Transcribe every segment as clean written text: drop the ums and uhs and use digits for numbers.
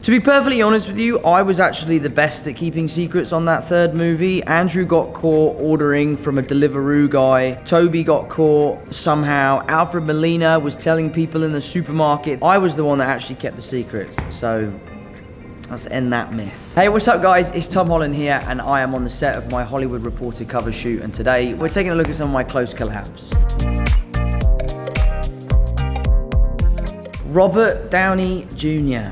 To be perfectly honest with you, I was actually the best at keeping secrets on that third movie. Andrew got caught ordering from a Deliveroo guy. Toby got caught somehow. Alfred Molina was telling people in the supermarket. I was the one that actually kept the secrets. So let's end that myth. Hey, what's up guys? It's Tom Holland here and I am on the set of my Hollywood Reporter cover shoot, and today we're taking a look at some of my close collabs. Robert Downey Jr,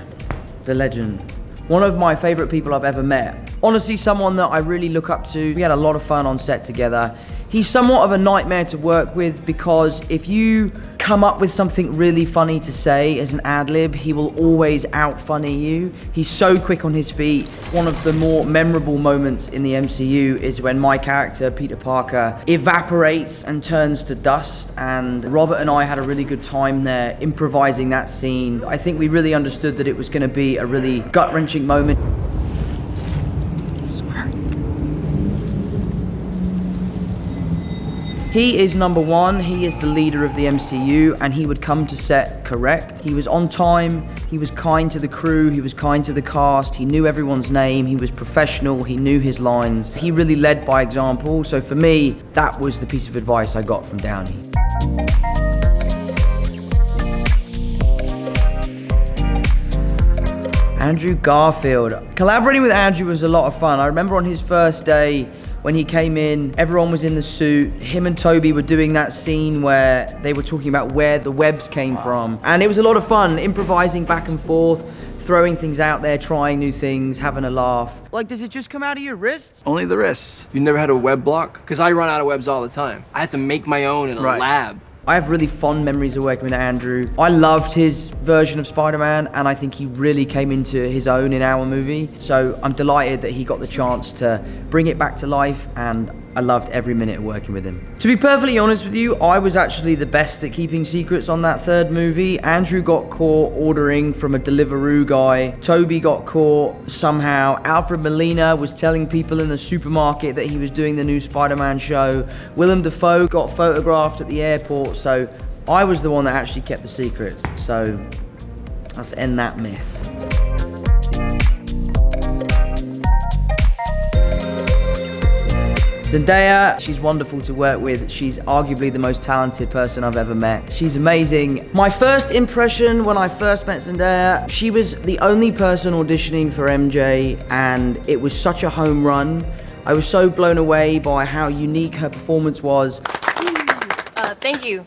the legend. One of my favorite people I've ever met. Honestly, someone that I really look up to. We had a lot of fun on set together. He's somewhat of a nightmare to work with because if you come up with something really funny to say as an ad-lib, he will always out-funny you. He's so quick on his feet. One of the more memorable moments in the MCU is when my character, Peter Parker, evaporates and turns to dust, and Robert and I had a really good time there improvising that scene. I think we really understood that it was gonna be a really gut-wrenching moment. He is number one, he is the leader of the MCU, and he would come to set correct. He was on time, he was kind to the crew, he was kind to the cast, he knew everyone's name, he was professional, he knew his lines. He really led by example, so for me, that was the piece of advice I got from Downey. Andrew Garfield. Collaborating with Andrew was a lot of fun. I remember on his first day, when he came in, everyone was in the suit. Him and Toby were doing that scene where they were talking about where the webs came from. And it was a lot of fun, improvising back and forth, throwing things out there, trying new things, having a laugh. Like, does it just come out of your wrists? Only the wrists. You never had a web block? Because I run out of webs all the time. I had to make my own in a lab. I have really fond memories of working with Andrew. I loved his version of Spider-Man, and I think he really came into his own in our movie. So I'm delighted that he got the chance to bring it back to life, and I loved every minute of working with him. To be perfectly honest with you, I was actually the best at keeping secrets on that third movie. Andrew got caught ordering from a Deliveroo guy. Toby got caught somehow. Alfred Molina was telling people in the supermarket that he was doing the new Spider-Man show. Willem Dafoe got photographed at the airport. So I was the one that actually kept the secrets. So let's end that myth. Zendaya, she's wonderful to work with. She's arguably the most talented person I've ever met. She's amazing. My first impression when I first met Zendaya, she was the only person auditioning for MJ, and it was such a home run. I was so blown away by how unique her performance was. Thank you.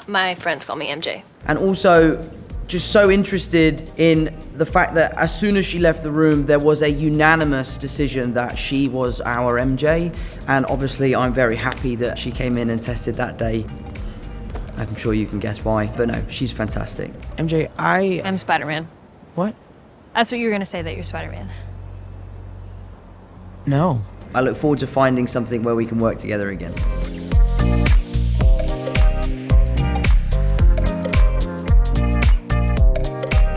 My friends call me MJ. And also, just so interested in the fact that as soon as she left the room, there was a unanimous decision that she was our MJ. And obviously, I'm very happy that she came in and tested that day. I'm sure you can guess why, but no, she's fantastic. MJ, I'm Spider-Man. What? That's what you were gonna say, that you're Spider-Man. No. I look forward to finding something where we can work together again.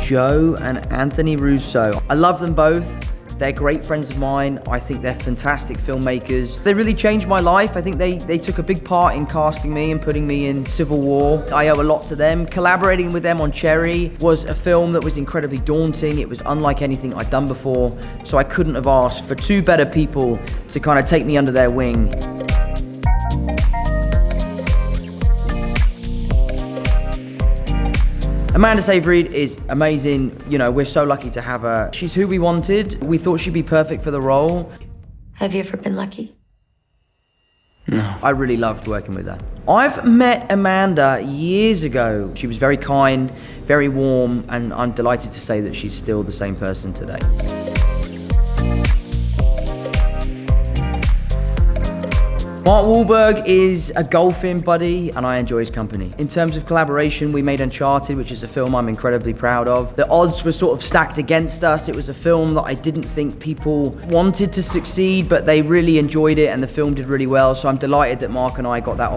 Joe and Anthony Russo. I love them both. They're great friends of mine. I think they're fantastic filmmakers. They really changed my life. I think they took a big part in casting me and putting me in Civil War. I owe a lot to them. Collaborating with them on Cherry was a film that was incredibly daunting. It was unlike anything I'd done before. So I couldn't have asked for two better people to kind of take me under their wing. Amanda Seyfried is amazing. You know, we're so lucky to have her. She's who we wanted. We thought she'd be perfect for the role. Have you ever been lucky? No. I really loved working with her. I've met Amanda years ago. She was very kind, very warm, and I'm delighted to say that she's still the same person today. Mark Wahlberg is a golfing buddy, and I enjoy his company. In terms of collaboration, we made Uncharted, which is a film I'm incredibly proud of. The odds were sort of stacked against us. It was a film that I didn't think people wanted to succeed, but they really enjoyed it, and the film did really well, so I'm delighted that Mark and I got that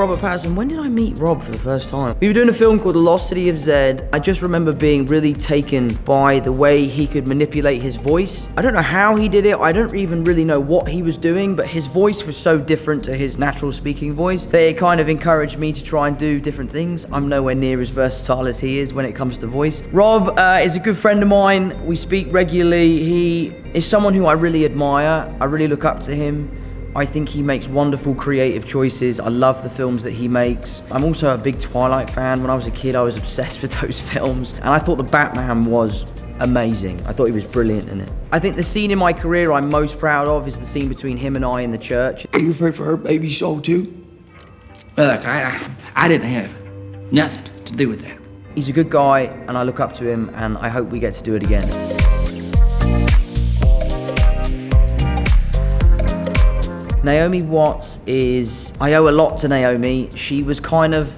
Robert Pattinson. When did I meet Rob for the first time? We were doing a film called The Lost City of Zed. I just remember being really taken by the way he could manipulate his voice. I don't know how he did it. I don't even really know what he was doing, but his voice was so different to his natural speaking voice that it kind of encouraged me to try and do different things. I'm nowhere near as versatile as he is when it comes to voice. Rob is a good friend of mine. We speak regularly. He is someone who I really admire. I really look up to him. I think he makes wonderful creative choices. I love the films that he makes. I'm also a big Twilight fan. When I was a kid, I was obsessed with those films. And I thought the Batman was amazing. I thought he was brilliant in it. I think the scene in my career I'm most proud of is the scene between him and I in the church. You pray for her baby soul too? Well, look, I didn't have nothing to do with that. He's a good guy, and I look up to him, and I hope we get to do it again. Naomi Watts I owe a lot to Naomi. She was kind of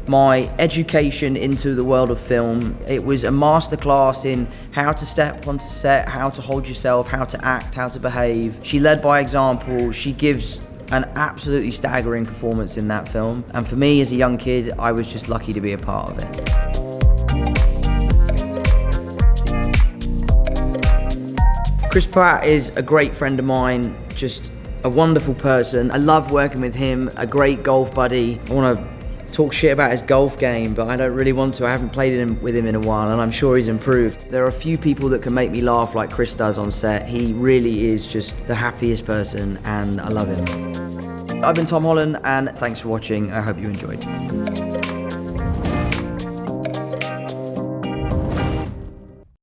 my education into the world of film. It was a masterclass in how to step onto set, how to hold yourself, how to act, how to behave. She led by example. She gives an absolutely staggering performance in that film. And for me, as a young kid, I was just lucky to be a part of it. Chris Pratt is a great friend of mine, just a wonderful person. I love working with him, a great golf buddy. I want to talk shit about his golf game, but I don't really want to. I haven't played with him in a while, and I'm sure he's improved. There are a few people that can make me laugh like Chris does on set. He really is just the happiest person, and I love him. I've been Tom Holland, and thanks for watching. I hope you enjoyed.